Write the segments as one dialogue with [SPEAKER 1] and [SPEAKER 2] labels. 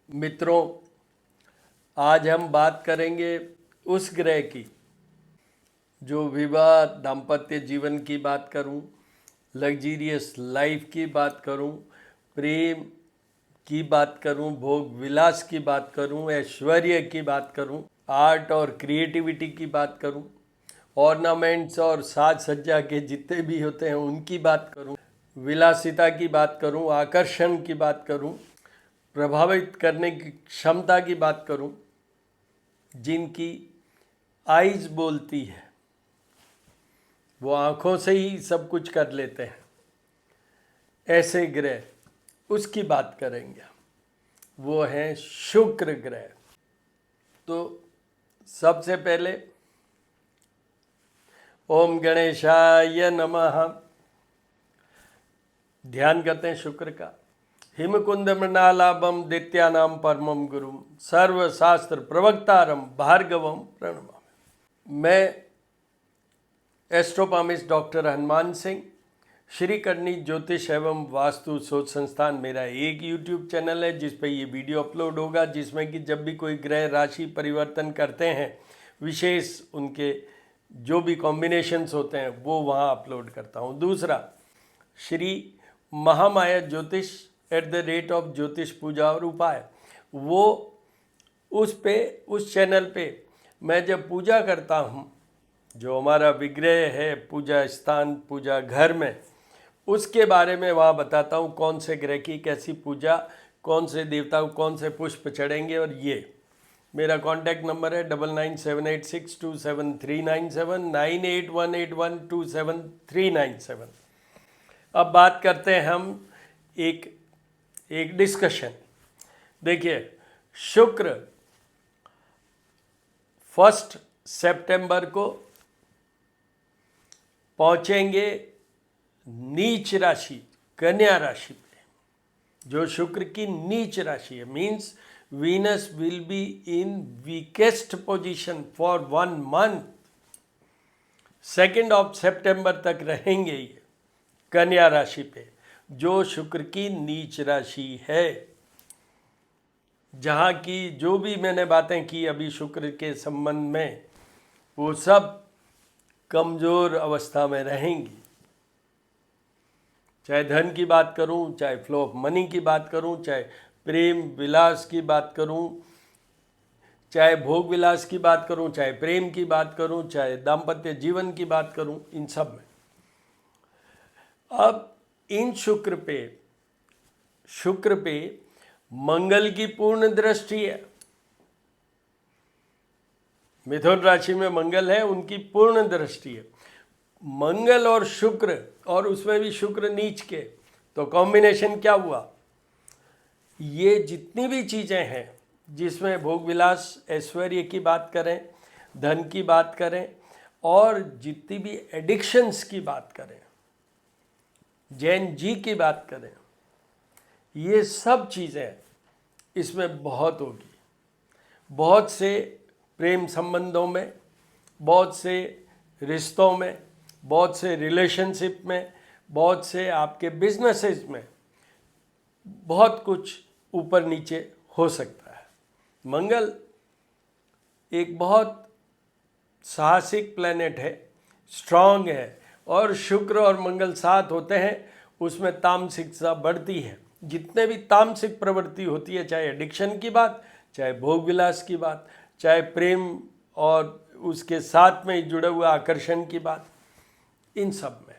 [SPEAKER 1] मित्रों, आज हम बात करेंगे उस ग्रह की जो विवाह दाम्पत्य जीवन की बात करूं, लग्जीरियस लाइफ की बात करूं, प्रेम की बात करूं, भोग विलास की बात करूं, ऐश्वर्य की बात करूं, आर्ट और क्रिएटिविटी की बात करूं, ऑर्नामेंट्स और साज सज्जा के जितने भी होते हैं उनकी बात करूं, विलासिता की बात करूं, आकर्षण की बात करूं, प्रभावित करने की क्षमता की बात करूं, जिनकी आइज बोलती है, वो आँखों से ही सब कुछ कर लेते हैं, ऐसे ग्रह उसकी बात करेंगे। वो हैं शुक्र ग्रह। तो सबसे पहले ओम गणेशाय नमः ध्यान करते हैं शुक्र का। हिमकुंद मृणालाभम दैत्यानाम परमम गुरुम सर्वशास्त्र प्रवक्तारम भार्गवम प्रणमामि। मैं एस्ट्रोपामिस्ट डॉक्टर हनुमान सिंह, श्री करनी ज्योतिष एवं वास्तु शोध संस्थान मेरा एक यूट्यूब चैनल है जिस पे ये वीडियो अपलोड होगा, जिसमें कि जब भी कोई ग्रह राशि परिवर्तन करते हैं, विशेष उनके जो भी कॉम्बिनेशंस होते हैं वो वहाँ अपलोड करता हूँ। दूसरा, श्री महामाया ज्योतिष @ ज्योतिष पूजा और उपाय, वो उस चैनल पे मैं जब पूजा करता हूँ, जो हमारा विग्रह है पूजा स्थान पूजा घर में, उसके बारे में वहाँ बताता हूँ कौन से ग्रह की कैसी पूजा, कौन से देवता को कौन से पुष्प चढ़ेंगे। और ये मेरा कॉन्टैक्ट नंबर है 9978627397 9818127397। अब बात करते हैं हम एक डिस्कशन। देखिए, शुक्र 1 सितंबर को पहुंचेंगे नीच राशि कन्या राशि पे, जो शुक्र की नीच राशि है। Means Venus will be in weakest position for 1 month. 2 सितंबर तक रहेंगे ये कन्या राशि पे, जो शुक्र की नीच राशि है। जहाँ की जो भी मैंने बातें की अभी शुक्र के संबंध में, वो सब कमज़ोर अवस्था में रहेंगी। चाहे धन की बात करूं, चाहे फ्लो ऑफ मनी की बात करूं, चाहे प्रेम विलास की बात करूं, चाहे भोग विलास की बात करूं, चाहे प्रेम की बात करूं, चाहे दाम्पत्य जीवन की बात करूं, इन सब में। अब इन शुक्र पे मंगल की पूर्ण दृष्टि है। मिथुन राशि में मंगल है, उनकी पूर्ण दृष्टि है। मंगल और शुक्र, और उसमें भी शुक्र नीच के, तो कॉम्बिनेशन क्या हुआ? ये जितनी भी चीज़ें हैं जिसमें भोग विलास ऐश्वर्य की बात करें, धन की बात करें, और जितनी भी एडिक्शंस की बात करें, जैन जी की बात करें, ये सब चीज़ें इसमें बहुत होगी। बहुत से प्रेम संबंधों में, बहुत से रिश्तों में, बहुत से रिलेशनशिप में, बहुत से आपके बिजनेसेस में, बहुत कुछ ऊपर नीचे हो सकता है। मंगल एक बहुत साहसिक प्लैनेट है, स्ट्रांग है, और शुक्र और मंगल साथ होते हैं, उसमें तामसिकता बढ़ती है। जितने भी तामसिक प्रवृत्ति होती है, चाहे एडिक्शन की बात, चाहे भोग विलास की बात, चाहे प्रेम और उसके साथ में जुड़े हुए आकर्षण की बात, इन सब में।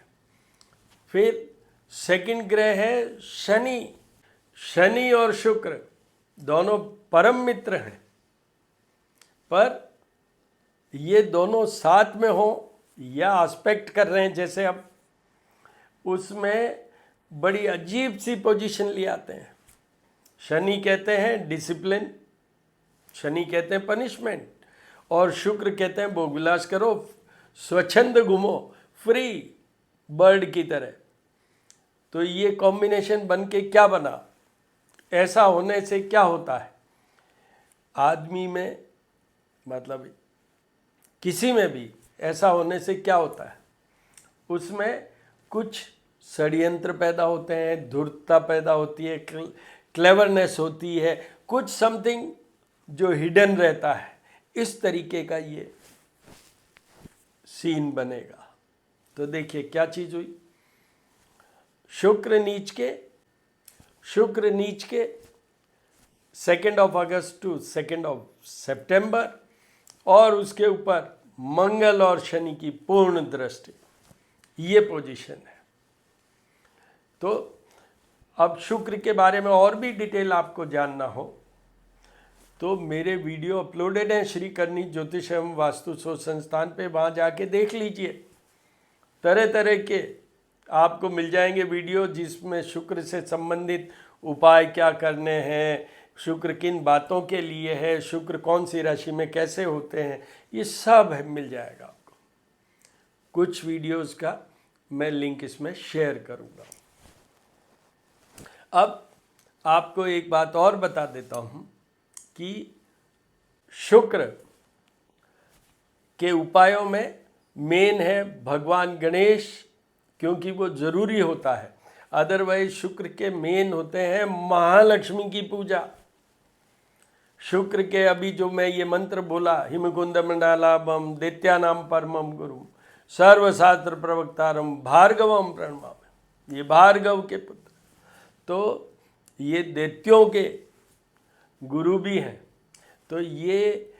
[SPEAKER 1] फिर सेकंड ग्रह है शनि। शनि और शुक्र दोनों परम मित्र हैं, पर ये दोनों साथ में हो या एस्पेक्ट कर रहे हैं जैसे अब, उसमें बड़ी अजीब सी पोजीशन ले आते हैं। शनि कहते हैं डिसिप्लिन, शनि कहते हैं पनिशमेंट, और शुक्र कहते हैं भोग विलास करो, स्वच्छंद घूमो, फ्री बर्ड की तरह। तो ये कॉम्बिनेशन बन के क्या बना? ऐसा होने से क्या होता है आदमी में, मतलब किसी में भी ऐसा होने से क्या होता है? उसमें कुछ षड्यंत्र पैदा होते हैं, धूर्तता पैदा होती है, क्लेवरनेस होती है, कुछ समथिंग जो हिडन रहता है, इस तरीके का ये सीन बनेगा। तो देखिए क्या चीज हुई, शुक्र नीच के 2 अगस्त टू 2 सितंबर, और उसके ऊपर मंगल और शनि की पूर्ण दृष्टि, ये पोजीशन है। तो अब शुक्र के बारे में और भी डिटेल आपको जानना हो तो मेरे वीडियो अपलोडेड हैं श्री करनी ज्योतिष एवं वास्तु शोध संस्थान पे, वहाँ जाके देख लीजिए। तरह तरह के आपको मिल जाएंगे वीडियो जिसमें शुक्र से संबंधित उपाय क्या करने हैं, शुक्र किन बातों के लिए है, शुक्र कौन सी राशि में कैसे होते हैं, ये सब है, मिल जाएगा आपको। कुछ वीडियोस का मैं लिंक इसमें शेयर करूँगा। अब आपको एक बात और बता देता हूँ कि शुक्र के उपायों में मेन है भगवान गणेश, क्योंकि वो जरूरी होता है। अदरवाइज शुक्र के मेन होते हैं महालक्ष्मी की पूजा। शुक्र के अभी जो मैं ये मंत्र बोला, हिमकुंद मंडलाभम दैत्यानाम परमम गुरु सर्वशास्त्र प्रवक्तारम भार्गवम प्रणमामि, ये भार्गव के पुत्र, तो ये दैत्यों के गुरु भी हैं। तो ये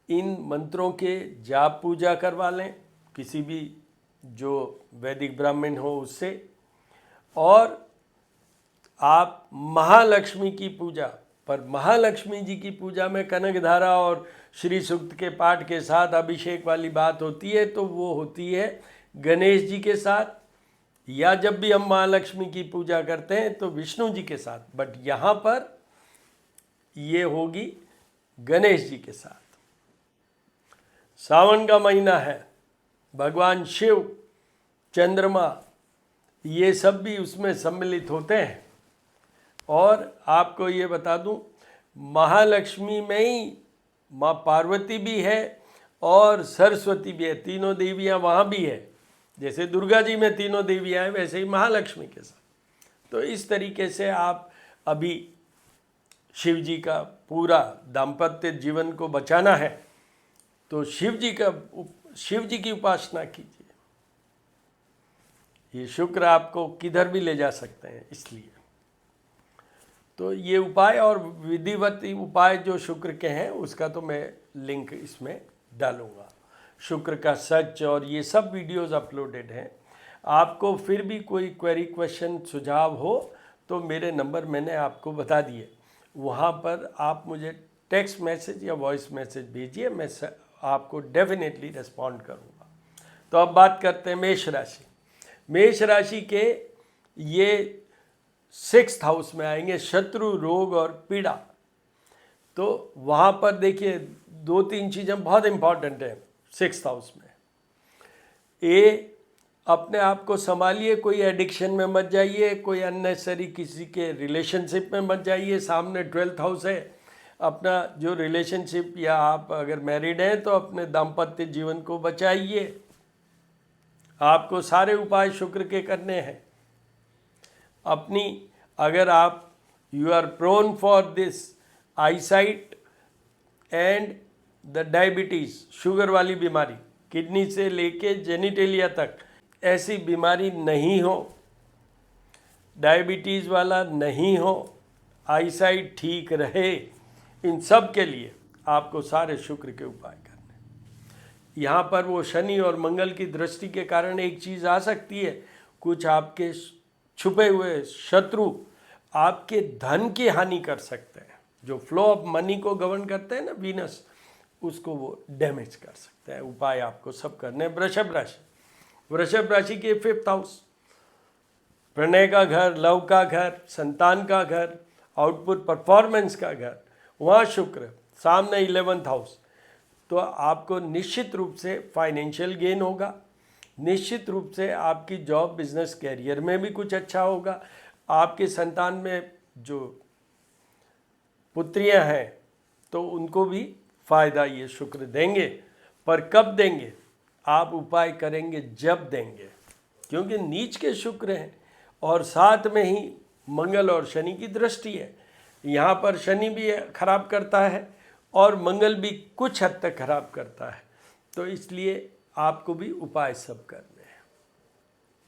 [SPEAKER 1] इन मंत्रों के जाप पूजा करवा लें किसी भी जो वैदिक ब्राह्मण हो उससे, और आप महालक्ष्मी की पूजा, पर महालक्ष्मी जी की पूजा में कनक धारा और श्री सूक्त के पाठ के साथ अभिषेक वाली बात होती है, तो वो होती है गणेश जी के साथ, या जब भी हम महालक्ष्मी की पूजा करते हैं तो विष्णु जी के साथ, बट यहाँ पर ये होगी गणेश जी के साथ। सावन का महीना है, भगवान शिव, चंद्रमा, ये सब भी उसमें सम्मिलित होते हैं। और आपको ये बता दूं, महालक्ष्मी में ही माँ पार्वती भी है और सरस्वती भी है, तीनों देवियाँ वहाँ भी है। जैसे दुर्गा जी में तीनों देवियाँ हैं, वैसे ही महालक्ष्मी के साथ। तो इस तरीके से आप अभी शिव जी का पूरा दाम्पत्य जीवन को बचाना है तो शिव जी की उपासना कीजिए। ये शुक्र आपको किधर भी ले जा सकते हैं, इसलिए तो ये उपाय और विधिवत उपाय जो शुक्र के हैं उसका तो मैं लिंक इसमें डालूंगा। शुक्र का सच और ये सब वीडियोस अपलोडेड हैं। आपको फिर भी कोई क्वेरी, क्वेश्चन, सुझाव हो तो मेरे नंबर मैंने आपको बता दिए, वहाँ पर आप मुझे टेक्स्ट मैसेज या वॉइस मैसेज भेजिए, मैं आपको डेफिनेटली रिस्पॉन्ड करूँगा। तो अब बात करते हैं मेष राशि। मेष राशि के ये 6th हाउस में आएंगे शत्रु, रोग और पीड़ा। तो वहाँ पर देखिए 2-3 चीज़ें बहुत इंपॉर्टेंट हैं 6th हाउस में। अपने आप को संभालिए, कोई एडिक्शन में मत जाइए, कोई अननेसेसरी किसी के रिलेशनशिप में मत जाइए। सामने 12th हाउस है, अपना जो रिलेशनशिप, या आप अगर मैरिड हैं तो अपने दाम्पत्य जीवन को बचाइए। आपको सारे उपाय शुक्र के करने हैं। अपनी, अगर आप you are prone for this eyesight and the diabetes, sugar वाली बीमारी, किडनी से लेके जेनिटेलिया तक, ऐसी बीमारी नहीं हो, डायबिटीज़ वाला नहीं हो, आईसाइट ठीक रहे, इन सब के लिए आपको सारे शुक्र के उपाय करने। यहाँ पर वो शनि और मंगल की दृष्टि के कारण एक चीज़ आ सकती है, कुछ आपके छुपे हुए शत्रु आपके धन की हानि कर सकते हैं। जो फ्लो ऑफ मनी को गवर्न करते हैं ना, वीनस, उसको वो डैमेज कर सकते हैं। उपाय आपको सब करने। वृषभ राशि के 5th हाउस, प्रणय का घर, लव का घर, संतान का घर, आउटपुट परफॉर्मेंस का घर, वहाँ शुक्र, सामने 11th हाउस। तो आपको निश्चित रूप से फाइनेंशियल गेन होगा, निश्चित रूप से आपकी जॉब, बिजनेस, कैरियर में भी कुछ अच्छा होगा। आपके संतान में जो पुत्रियां हैं तो उनको भी फायदा ये शुक्र देंगे। पर कब देंगे? आप उपाय करेंगे जब देंगे, क्योंकि नीच के शुक्र हैं और साथ में ही मंगल और शनि की दृष्टि है। यहाँ पर शनि भी खराब करता है और मंगल भी कुछ हद तक खराब करता है, तो इसलिए आपको भी उपाय सब करने हैं,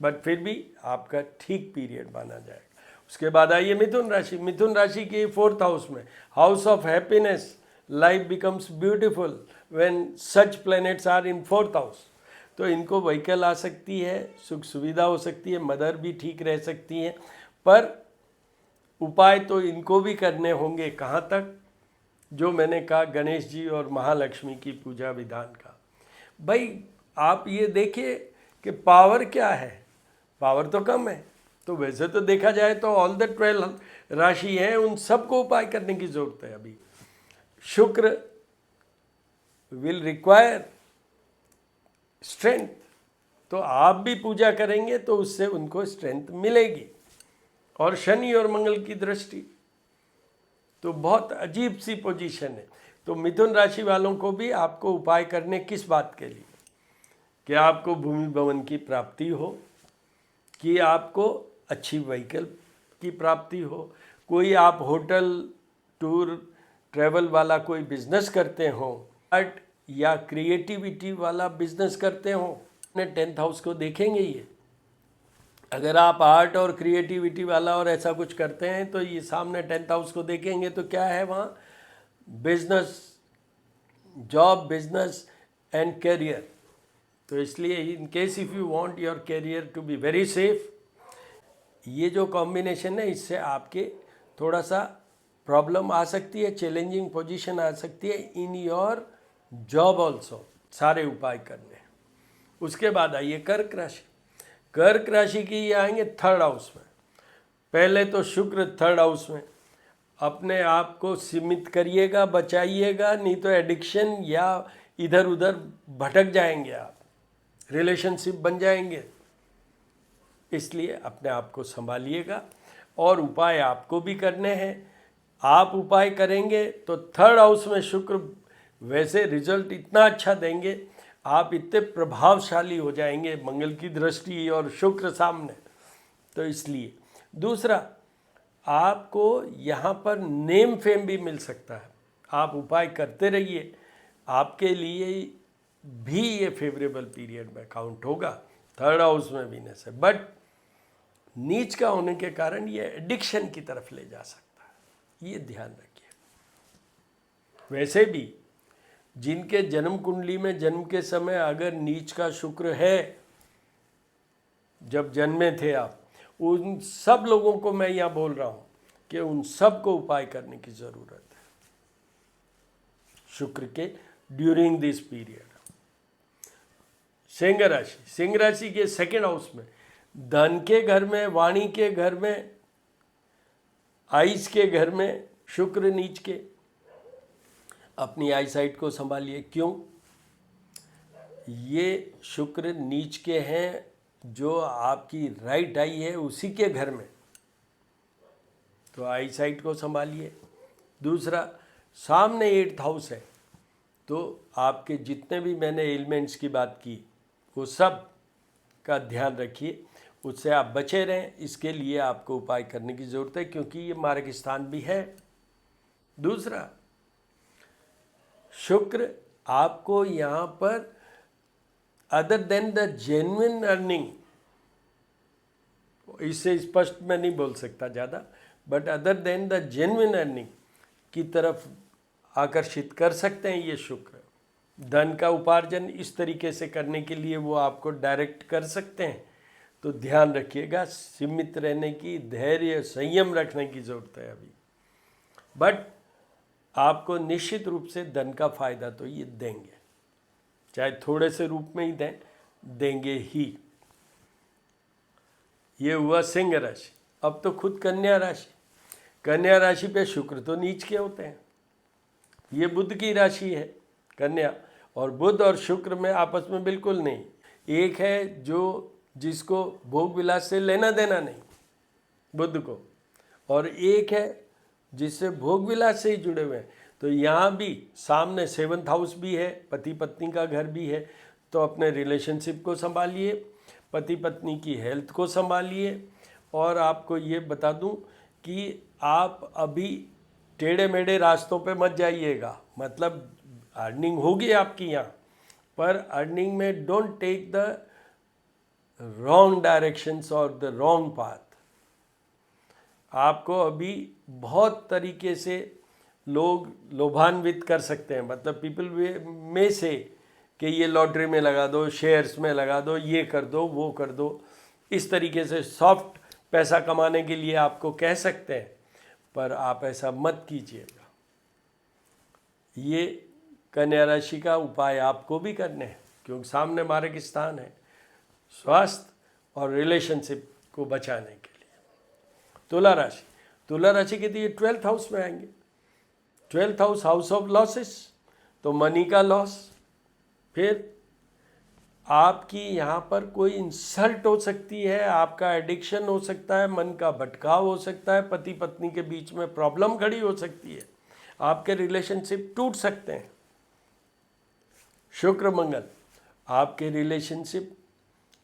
[SPEAKER 1] बट फिर भी आपका ठीक पीरियड माना जाएगा। उसके बाद आइए मिथुन राशि। मिथुन राशि के 4th हाउस में, house of happiness, life becomes beautiful when such planets are in 4th house. तो इनको व्हीकल आ सकती है, सुख सुविधा हो सकती है, मदर भी ठीक रह सकती है, पर उपाय तो इनको भी करने होंगे। कहाँ तक? जो मैंने कहा, गणेश जी और महालक्ष्मी की पूजा विधान का। भाई आप ये देखिए कि पावर क्या है, पावर तो कम है, तो वैसे तो देखा जाए तो ऑल द 12 राशि हैं, उन सबको उपाय करने की जरूरत है। अभी शुक्र विल रिक्वायर स्ट्रेंथ, तो आप भी पूजा करेंगे तो उससे उनको स्ट्रेंथ मिलेगी। और शनि और मंगल की दृष्टि, तो बहुत अजीब सी पोजीशन है। तो मिथुन राशि वालों को भी आपको उपाय करने किस बात के लिए? कि आपको भूमि भवन की प्राप्ति हो, कि आपको अच्छी व्हीकल की प्राप्ति हो, कोई आप होटल टूर ट्रैवल वाला कोई बिजनेस करते हो, आर्ट या क्रिएटिविटी वाला बिजनेस करते हो, अपने 10th हाउस को देखेंगे ये। अगर आप आर्ट और क्रिएटिविटी वाला और ऐसा कुछ करते हैं तो ये सामने 10th हाउस को देखेंगे तो क्या है वहाँ? Business, job, business and career. तो इसलिए in case if you want your career to be very safe, ये जो कॉम्बिनेशन है इससे आपके थोड़ा सा प्रॉब्लम आ सकती है, चैलेंजिंग पोजीशन आ सकती है इन योर जॉब ऑल्सो। सारे उपाय करने। उसके बाद आइए कर्क राशि। कर्क राशि की ये आएंगे 3rd हाउस में। पहले तो शुक्र 3rd हाउस में, अपने आप को सीमित करिएगा, बचाइएगा, नहीं तो एडिक्शन या इधर उधर भटक जाएंगे आप, रिलेशनशिप बन जाएंगे। इसलिए अपने आप को संभालिएगा और उपाय आपको भी करने हैं। आप उपाय करेंगे तो 3rd हाउस में शुक्र वैसे रिजल्ट इतना अच्छा देंगे, आप इतने प्रभावशाली हो जाएंगे, मंगल की दृष्टि और शुक्र सामने। तो इसलिए दूसरा, आपको यहाँ पर नेम फेम भी मिल सकता है। आप उपाय करते रहिए, आपके लिए भी ये फेवरेबल पीरियड में काउंट होगा। 3rd हाउस में वीनस है, बट नीच का होने के कारण ये एडिक्शन की तरफ ले जा सकता है, ये ध्यान रखिए। वैसे भी जिनके जन्म कुंडली में जन्म के समय अगर नीच का शुक्र है, जब जन्मे थे आप, उन सब लोगों को मैं यहाँ बोल रहा हूँ कि उन सब को उपाय करने की ज़रूरत है शुक्र के ड्यूरिंग दिस पीरियड। सिंह राशि। सिंह राशि के 2nd हाउस में, धन के घर में, वाणी के घर में, आइस के घर में शुक्र नीच के। अपनी आई साइट को संभालिए। क्यों? ये शुक्र नीच के हैं, जो आपकी राइट आई है उसी के घर में, तो आई साइट को संभालिए। दूसरा, सामने 8th हाउस है, तो आपके जितने भी मैंने एलिमेंट्स की बात की वो सब का ध्यान रखिए, उससे आप बचे रहें। इसके लिए आपको उपाय करने की ज़रूरत है, क्योंकि ये मार्ग स्थान भी है। दूसरा, शुक्र आपको यहाँ पर other than the genuine earning, इससे स्पष्ट मैं नहीं बोल सकता ज़्यादा, but other than the genuine earning की तरफ आकर्षित कर सकते हैं ये शुक्र। धन का उपार्जन इस तरीके से करने के लिए वो आपको डायरेक्ट कर सकते हैं। तो ध्यान रखिएगा, सीमित रहने की, धैर्य संयम रखने की ज़रूरत है अभी। बट आपको निश्चित रूप से धन का फायदा तो ये देंगे, चाहे थोड़े से रूप में ही देंगे ही। ये हुआ सिंह राशि। अब तो खुद कन्या राशि। कन्या राशि पे शुक्र तो नीच के होते हैं, ये बुध की राशि है कन्या, और बुध और शुक्र में आपस में बिल्कुल नहीं। एक है जो जिसको भोग विलास से लेना देना नहीं, बुध को, और एक है जिससे भोग विलास से ही जुड़े हुए हैं। तो यहाँ भी सामने 7th हाउस भी है, पति पत्नी का घर भी है। तो अपने रिलेशनशिप को संभालिए, पति पत्नी की हेल्थ को संभालिए। और आपको ये बता दूं कि आप अभी टेढ़े मेढ़े रास्तों पे मत जाइएगा। मतलब अर्निंग होगी आपकी यहाँ, पर अर्निंग में don't take the wrong directions और द रॉन्ग पाथ। आपको अभी बहुत तरीके से लोग लोभान्वित कर सकते हैं। मतलब पीपल में से कि ये लॉटरी में लगा दो, शेयर्स में लगा दो, ये कर दो, वो कर दो, इस तरीके से सॉफ्ट पैसा कमाने के लिए आपको कह सकते हैं, पर आप ऐसा मत कीजिएगा। ये कन्या राशि का उपाय आपको भी करने हैं, क्योंकि सामने मार्ग स्थान है स्वास्थ्य और रिलेशनशिप को बचाने के लिए। तुला राशि, तुला राशि के लिए 12th हाउस में आएंगे। 12th हाउस ऑफ लॉसेस, तो मनी का लॉस, फिर आपकी यहाँ पर कोई इंसल्ट हो सकती है, आपका एडिक्शन हो सकता है, मन का भटकाव हो सकता है, पति पत्नी के बीच में प्रॉब्लम खड़ी हो सकती है, आपके रिलेशनशिप टूट सकते हैं। शुक्र मंगल आपके रिलेशनशिप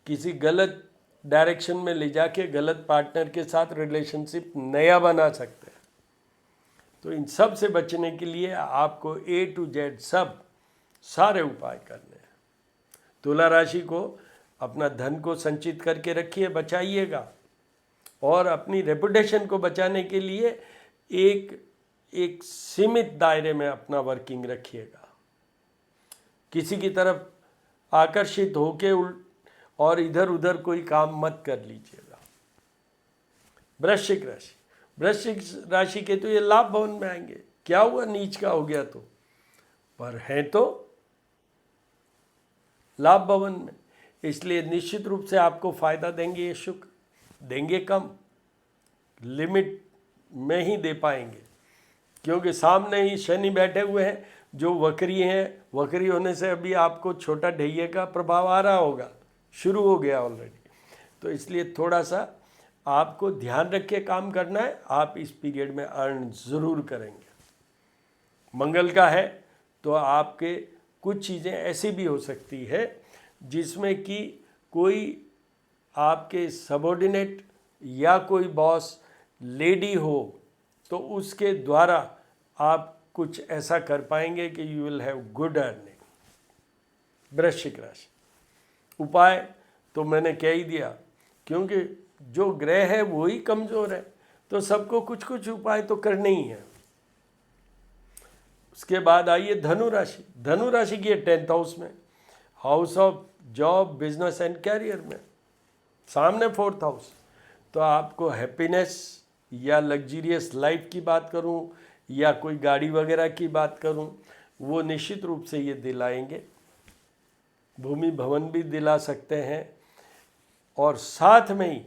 [SPEAKER 1] किसी गलत डायरेक्शन में ले जाके गलत पार्टनर के साथ रिलेशनशिप नया बना सकते हैं। तो इन सब से बचने के लिए आपको A to Z सब सारे उपाय करने हैं। तुला राशि को अपना धन को संचित करके रखिए, बचाइएगा, और अपनी रेपुटेशन को बचाने के लिए एक सीमित दायरे में अपना वर्किंग रखिएगा। किसी की तरफ आकर्षित होके और इधर उधर कोई काम मत कर लीजिएगा। वृश्चिक राशि, वृश्चिक राशि के तो ये लाभ भवन में आएंगे। क्या हुआ, नीच का हो गया तो, पर है तो लाभ भवन में, इसलिए निश्चित रूप से आपको फायदा देंगे। ये शुक्र देंगे कम, लिमिट में ही दे पाएंगे, क्योंकि सामने ही शनि बैठे हुए हैं जो वक्री हैं। वक्री होने से अभी आपको छोटा ढैये का प्रभाव आ रहा होगा, शुरू हो गया ऑलरेडी। तो इसलिए थोड़ा सा आपको ध्यान रख के काम करना है। आप इस पीरियड में अर्न ज़रूर करेंगे। मंगल का है तो आपके कुछ चीज़ें ऐसी भी हो सकती है जिसमें कि कोई आपके सबॉर्डिनेट या कोई बॉस लेडी हो, तो उसके द्वारा आप कुछ ऐसा कर पाएंगे कि you will have good earning. वृश्चिक राशि, उपाय तो मैंने कह ही दिया, क्योंकि जो ग्रह है वो ही कमज़ोर है, तो सबको कुछ कुछ उपाय तो करने ही है। उसके बाद आइए धनु राशि। धनु राशि की 10th हाउस में, house of job, business and career में, सामने 4th हाउस। तो आपको हैप्पीनेस या लग्जरियस लाइफ की बात करूं या कोई गाड़ी वगैरह की बात करूं, वो निश्चित रूप से ये दिलाएंगे। भूमि भवन भी दिला सकते हैं, और साथ में ही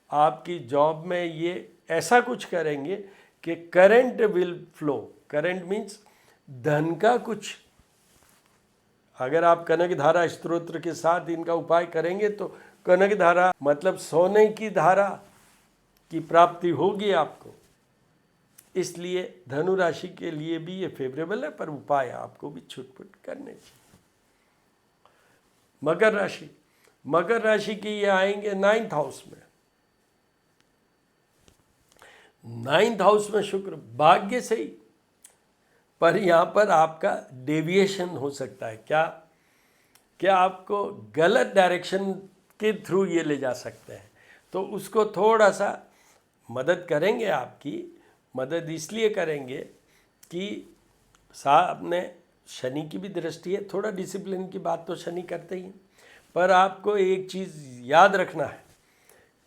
[SPEAKER 1] आपकी जॉब में ये ऐसा कुछ करेंगे कि current will flow. Current means धन का कुछ, अगर आप कनक धारा स्तोत्र के साथ इनका उपाय करेंगे तो कनक धारा मतलब सोने की धारा की प्राप्ति होगी आपको। इसलिए धनु राशि के लिए भी ये फेवरेबल है, पर उपाय आपको भी छुटपुट करने चाहिए। मकर राशि, मकर राशि के ये आएंगे 9th हाउस में। 9th हाउस में शुक्र भाग्य से ही, पर यहाँ पर आपका डेविएशन हो सकता है। क्या आपको गलत डायरेक्शन के थ्रू ये ले जा सकते हैं, तो उसको थोड़ा सा मदद करेंगे। आपकी मदद इसलिए करेंगे कि सामने शनि की भी दृष्टि है, थोड़ा डिसिप्लिन की बात तो शनि करते ही हैं, पर आपको एक चीज़ याद रखना है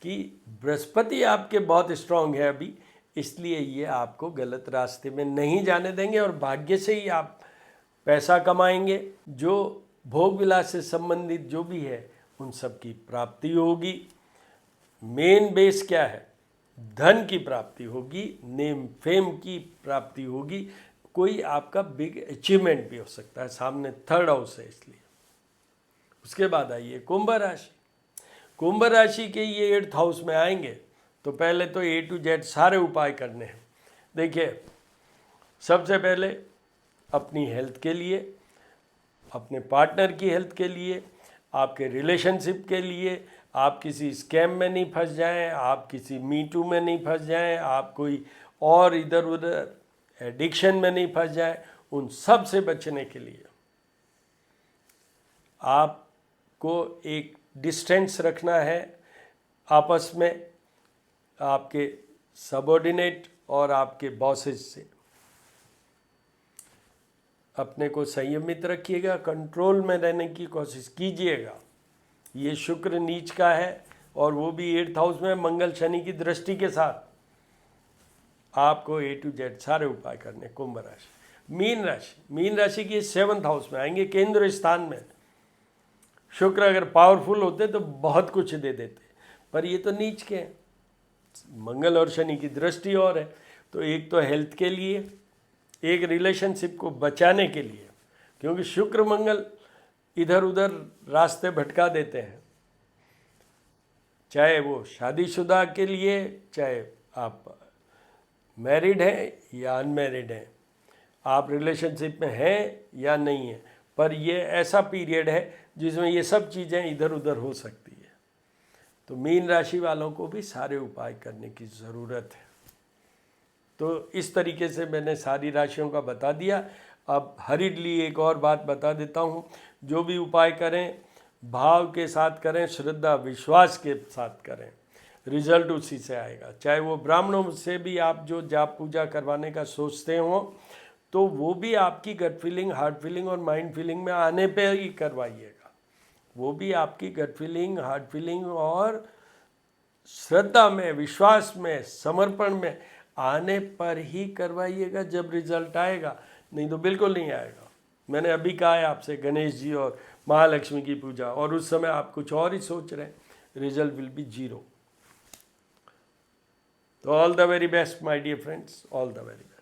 [SPEAKER 1] कि बृहस्पति आपके बहुत स्ट्रांग है अभी, इसलिए ये आपको गलत रास्ते में नहीं जाने देंगे, और भाग्य से ही आप पैसा कमाएंगे। जो भोग विलास से संबंधित जो भी है उन सब की प्राप्ति होगी। मेन बेस क्या है, धन की प्राप्ति होगी, नेम फेम की प्राप्ति होगी, कोई आपका बिग अचीवमेंट भी हो सकता है। सामने 3rd हाउस है इसलिए। उसके बाद आइए कुंभ राशि। कुंभ राशि के ये 8th हाउस में आएंगे, तो पहले तो A to Z सारे उपाय करने हैं। देखिए, सबसे पहले अपनी हेल्थ के लिए, अपने पार्टनर की हेल्थ के लिए, आपके रिलेशनशिप के लिए, आप किसी स्कैम में नहीं फंस जाएं, आप किसी मी टू में नहीं फंस जाएं, आप कोई और इधर उधर एडिक्शन में नहीं फंस जाए, उन सब से बचने के लिए आपको एक डिस्टेंस रखना है आपस में, आपके सबऑर्डिनेट और आपके बॉसेस से। अपने को संयमित रखिएगा, कंट्रोल में रहने की कोशिश कीजिएगा। ये शुक्र नीच का है और वो भी 8th हाउस में मंगल शनि की दृष्टि के साथ। आपको A to Z सारे उपाय करने। कुंभ राशि, मीन राशि की 7th हाउस में आएंगे, केंद्र स्थान में। शुक्र अगर पावरफुल होते तो बहुत कुछ दे देते, पर ये तो नीच के हैं। मंगल और शनि की दृष्टि और है, तो एक तो हेल्थ के लिए, एक रिलेशनशिप को बचाने के लिए, क्योंकि शुक्र मंगल इधर उधर रास्ते भटका देते हैं। चाहे वो शादीशुदा के लिए, चाहे आप मैरिड हैं या अनमैरिड हैं, आप रिलेशनशिप में हैं या नहीं हैं, पर ये ऐसा पीरियड है जिसमें ये सब चीज़ें इधर उधर हो सकती है। तो मीन राशि वालों को भी सारे उपाय करने की ज़रूरत है। तो इस तरीके से मैंने सारी राशियों का बता दिया। अब हरीडली एक और बात बता देता हूँ, जो भी उपाय करें भाव के साथ करें, श्रद्धा विश्वास के साथ करें, रिजल्ट उसी से आएगा। चाहे वो ब्राह्मणों से भी आप जो जाप पूजा करवाने का सोचते हो, तो वो भी आपकी गट फीलिंग, हार्ट फीलिंग और माइंड फीलिंग में आने पे ही करवाइएगा। वो भी आपकी गट फीलिंग, हार्ट फीलिंग और श्रद्धा में, विश्वास में, समर्पण में आने पर ही करवाइएगा जब रिजल्ट आएगा, नहीं तो बिल्कुल नहीं आएगा। मैंने अभी कहा है आपसे गणेश जी और महालक्ष्मी की पूजा, और उस समय आप कुछ और ही सोच रहे हैं, रिजल्ट विल बी 0। तो all the very best my dear friends, all the very best.